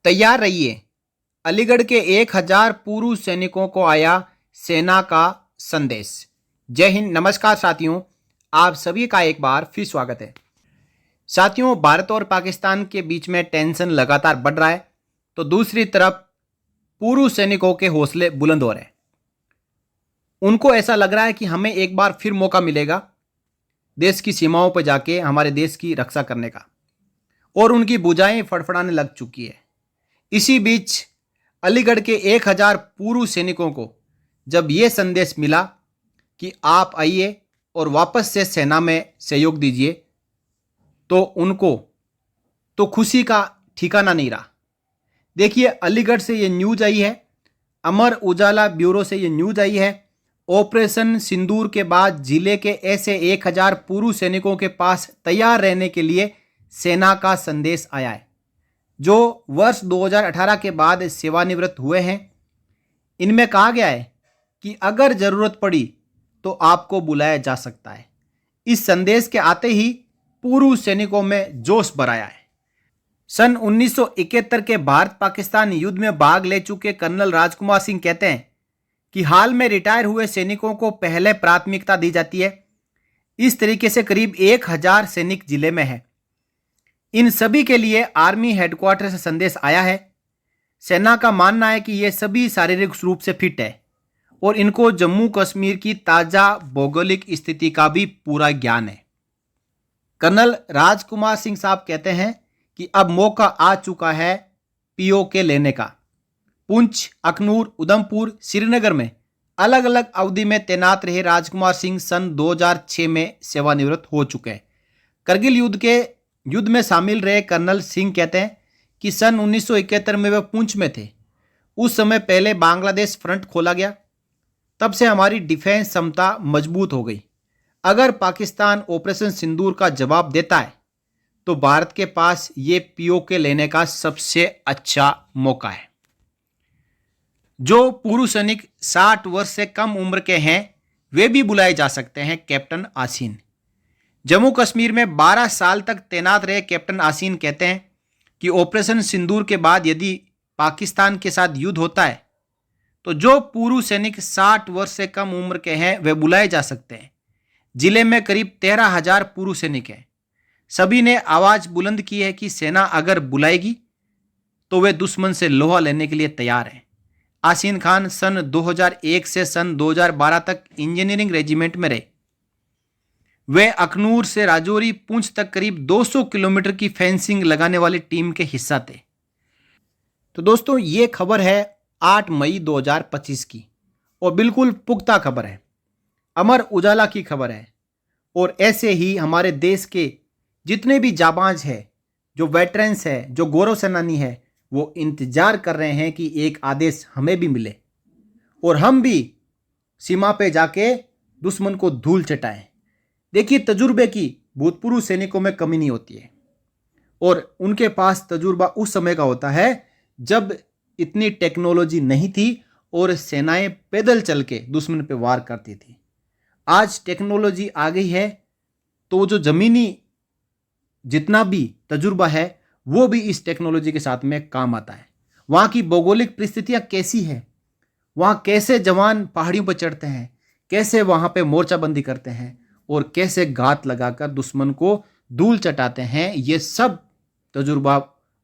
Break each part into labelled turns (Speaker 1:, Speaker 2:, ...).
Speaker 1: तैयार रहिए। अलीगढ़ के 1000 पूर्व सैनिकों को आया सेना का संदेश। जय हिंद, नमस्कार साथियों, आप सभी का एक बार फिर स्वागत है। साथियों, भारत और पाकिस्तान के बीच में टेंशन लगातार बढ़ रहा है, तो दूसरी तरफ पूर्व सैनिकों के हौसले बुलंद हो रहे हैं। उनको ऐसा लग रहा है कि हमें एक बार फिर मौका मिलेगा देश की सीमाओं पर जाके हमारे देश की रक्षा करने का, और उनकी भुजाएं फड़फड़ाने लग चुकी है। इसी बीच अलीगढ़ के 1000 पूर्व सैनिकों को जब ये संदेश मिला कि आप आइए और वापस से सेना में सहयोग दीजिए, तो उनको तो खुशी का ठिकाना नहीं रहा। देखिए, अलीगढ़ से ये न्यूज आई है, अमर उजाला ब्यूरो से ये न्यूज आई है। ऑपरेशन सिंदूर के बाद जिले के ऐसे 1000 पूर्व सैनिकों के पास तैयार रहने के लिए सेना का संदेश आया है, जो वर्ष 2018 के बाद सेवानिवृत्त हुए हैं। इनमें कहा गया है कि अगर जरूरत पड़ी तो आपको बुलाया जा सकता है। इस संदेश के आते ही पूर्व सैनिकों में जोश भराया है। सन 1971 के भारत पाकिस्तान युद्ध में भाग ले चुके कर्नल राजकुमार सिंह कहते हैं कि हाल में रिटायर हुए सैनिकों को पहले प्राथमिकता दी जाती है। इस तरीके से करीब 1000 सैनिक जिले में है। इन सभी के लिए आर्मी हेडक्वार्टर से संदेश आया है। सेना का मानना है कि ये सभी शारीरिक रूप से फिट है और इनको जम्मू कश्मीर की ताज़ा भौगोलिक स्थिति का भी पूरा ज्ञान है। कर्नल राजकुमार सिंह साहब कहते हैं कि अब मौका आ चुका है पीओके लेने का। पुंछ, अखनूर, उधमपुर, श्रीनगर में अलग अलग अवधि में तैनात रहे राजकुमार सिंह सन 2006 में सेवानिवृत्त हो चुके हैं। करगिल युद्ध में शामिल रहे कर्नल सिंह कहते हैं कि सन 1971 में वे पुंछ में थे। उस समय पहले बांग्लादेश फ्रंट खोला गया, तब से हमारी डिफेंस क्षमता मजबूत हो गई। अगर पाकिस्तान ऑपरेशन सिंदूर का जवाब देता है तो भारत के पास ये पीओके लेने का सबसे अच्छा मौका है। जो पूर्व सैनिक 60 वर्ष से कम उम्र के हैं वे भी बुलाए जा सकते हैं। कैप्टन आसीन जम्मू कश्मीर में 12 साल तक तैनात रहे कैप्टन आसीन कहते हैं कि ऑपरेशन सिंदूर के बाद यदि पाकिस्तान के साथ युद्ध होता है तो जो पूर्व सैनिक 60 वर्ष से कम उम्र के हैं वे बुलाए जा सकते हैं। जिले में करीब 13,000 पूर्व सैनिक हैं। सभी ने आवाज बुलंद की है कि सेना अगर बुलाएगी तो वे दुश्मन से लोहा लेने के लिए तैयार हैं। आसीन खान सन 2001 से सन 2012 तक इंजीनियरिंग रेजिमेंट में रहे। वे अखनूर से राजौरी, पुंछ तक करीब 200 किलोमीटर की फेंसिंग लगाने वाली टीम के हिस्सा थे। तो दोस्तों, ये खबर है 8 मई 2025 की और बिल्कुल पुख्ता खबर है, अमर उजाला की खबर है। और ऐसे ही हमारे देश के जितने भी जाबाज हैं, जो वेटरन्स हैं, जो गौरव सेनानी है, वो इंतजार कर रहे हैं कि एक आदेश हमें भी मिले और हम भी सीमा पे जाके दुश्मन को धूल चटाएं। देखिए, तजुर्बे की भूतपूर्व सैनिकों में कमी नहीं होती है और उनके पास तजुर्बा उस समय का होता है जब इतनी टेक्नोलॉजी नहीं थी और सेनाएं पैदल चल के दुश्मन पे वार करती थी। आज टेक्नोलॉजी आ गई है तो जो ज़मीनी जितना भी तजुर्बा है वो भी इस टेक्नोलॉजी के साथ में काम आता है। वहाँ की भौगोलिक परिस्थितियाँ कैसी है, वहाँ कैसे जवान पहाड़ियों पर चढ़ते हैं, कैसे वहाँ पे मोर्चाबंदी करते हैं और कैसे घात लगाकर दुश्मन को धूल चटाते हैं, ये सब तजुर्बा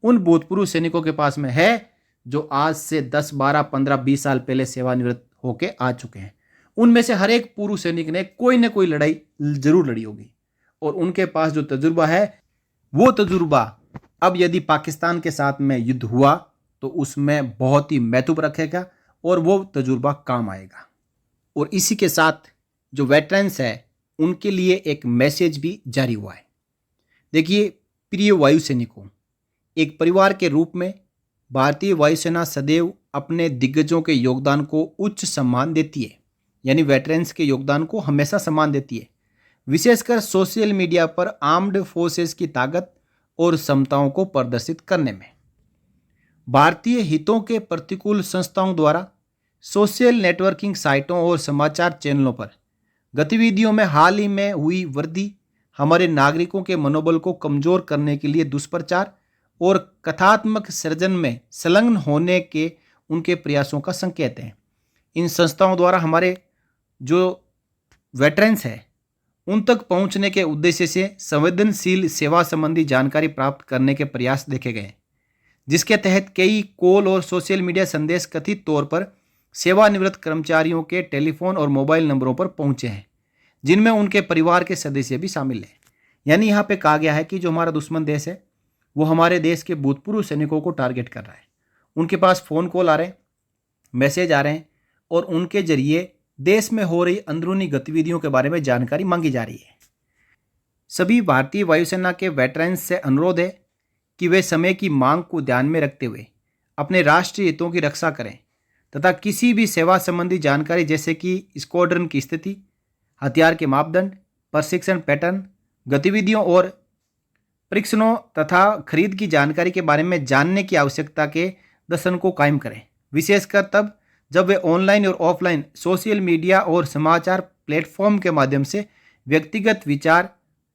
Speaker 1: उन भूतपूर्व सैनिकों के पास में है जो आज से 10, 12, 15, 20 साल पहले सेवानिवृत्त होके आ चुके हैं। उनमें से हर एक पूर्व सैनिक ने कोई ना कोई लड़ाई जरूर लड़ी होगी और उनके पास जो तजुर्बा है वो तजुर्बा अब यदि पाकिस्तान के साथ में युद्ध हुआ तो उसमें बहुत ही महत्व रखेगा और वो तजुर्बा काम आएगा। और इसी के साथ जो वेटरन्स है उनके लिए एक मैसेज भी जारी हुआ है। देखिए, प्रिय वायु सैनिकों, एक परिवार के रूप में भारतीय वायुसेना सदैव अपने दिग्गजों के योगदान को उच्च सम्मान देती है, यानी वेटरन्स के योगदान को हमेशा सम्मान देती है, विशेषकर सोशल मीडिया पर आर्म्ड फोर्सेस की ताकत और क्षमताओं को प्रदर्शित करने में। भारतीय हितों के प्रतिकूल संस्थाओं द्वारा सोशल नेटवर्किंग साइटों और समाचार चैनलों पर गतिविधियों में हाल ही में हुई वृद्धि हमारे नागरिकों के मनोबल को कमजोर करने के लिए दुष्प्रचार और कथात्मक सृजन में संलग्न होने के उनके प्रयासों का संकेत है। इन संस्थाओं द्वारा हमारे जो वेटरन्स हैं उन तक पहुंचने के उद्देश्य से संवेदनशील सेवा संबंधी जानकारी प्राप्त करने के प्रयास देखे गए, जिसके तहत कई कॉल और सोशल मीडिया संदेश कथित तौर पर सेवानिवृत्त कर्मचारियों के टेलीफोन और मोबाइल नंबरों पर पहुंचे हैं, जिनमें उनके परिवार के सदस्य भी शामिल हैं। यानी यहाँ पे कहा गया है कि जो हमारा दुश्मन देश है वो हमारे देश के भूतपूर्व सैनिकों को टारगेट कर रहा है। उनके पास फ़ोन कॉल आ रहे हैं, मैसेज आ रहे हैं और उनके जरिए देश में हो रही अंदरूनी गतिविधियों के बारे में जानकारी मांगी जा रही है। सभी भारतीय वायुसेना के वेटरन्स से अनुरोध है कि वे समय की मांग को ध्यान में रखते हुए अपने राष्ट्रीय हितों की रक्षा करें तथा किसी भी सेवा संबंधी जानकारी जैसे कि स्क्वाड्रन की स्थिति, हथियार के मापदंड, प्रशिक्षण पैटर्न, गतिविधियों और परीक्षणों तथा खरीद की जानकारी के बारे में जानने की आवश्यकता के दर्शन को कायम करें, विशेषकर तब जब वे ऑनलाइन और ऑफलाइन सोशल मीडिया और समाचार प्लेटफॉर्म के माध्यम से व्यक्तिगत विचार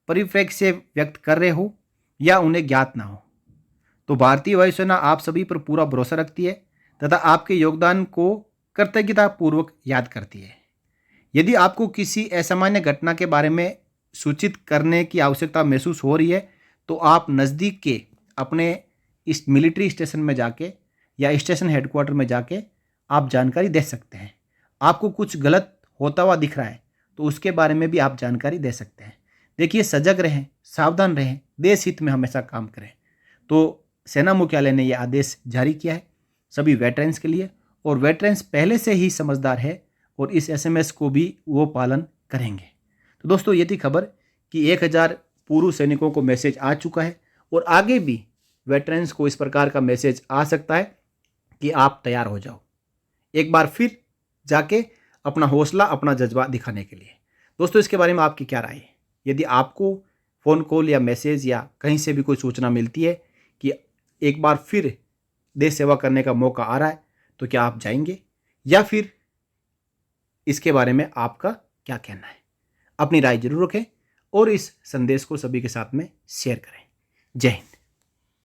Speaker 1: परिप्रेक्ष्य व्यक्त कर रहे हो या उन्हें ज्ञात ना हो। तो भारतीय वायुसेना आप सभी पर पूरा भरोसा रखती है तथा आपके योगदान को कृतज्ञतापूर्वक याद करती है। यदि आपको किसी असामान्य घटना के बारे में सूचित करने की आवश्यकता महसूस हो रही है तो आप नज़दीक के अपने इस मिलिट्री स्टेशन में जाके या स्टेशन हेडक्वार्टर में जाके आप जानकारी दे सकते हैं। आपको कुछ गलत होता हुआ दिख रहा है तो उसके बारे में भी आप जानकारी दे सकते हैं। देखिए, सजग रहें, सावधान रहें, देश हित में हमेशा काम करें। तो सेना मुख्यालय ने यह आदेश जारी किया है सभी वेटरन्स के लिए, और वेटरन्स पहले से ही समझदार है और इस SMS को भी वो पालन करेंगे। तो दोस्तों, ये थी खबर कि 1000 पूर्व सैनिकों को मैसेज आ चुका है और आगे भी वेटरन्स को इस प्रकार का मैसेज आ सकता है कि आप तैयार हो जाओ, एक बार फिर जाके अपना हौसला, अपना जज्बा दिखाने के लिए। दोस्तों, इसके बारे में आपकी क्या राय है? यदि आपको फ़ोन कॉल या मैसेज या कहीं से भी कोई सूचना मिलती है कि एक बार फिर देश सेवा करने का मौका आ रहा है, तो क्या आप जाएंगे या फिर इसके बारे में आपका क्या कहना है? अपनी राय जरूर रखें और इस संदेश को सभी के साथ में शेयर करें। जय हिंद।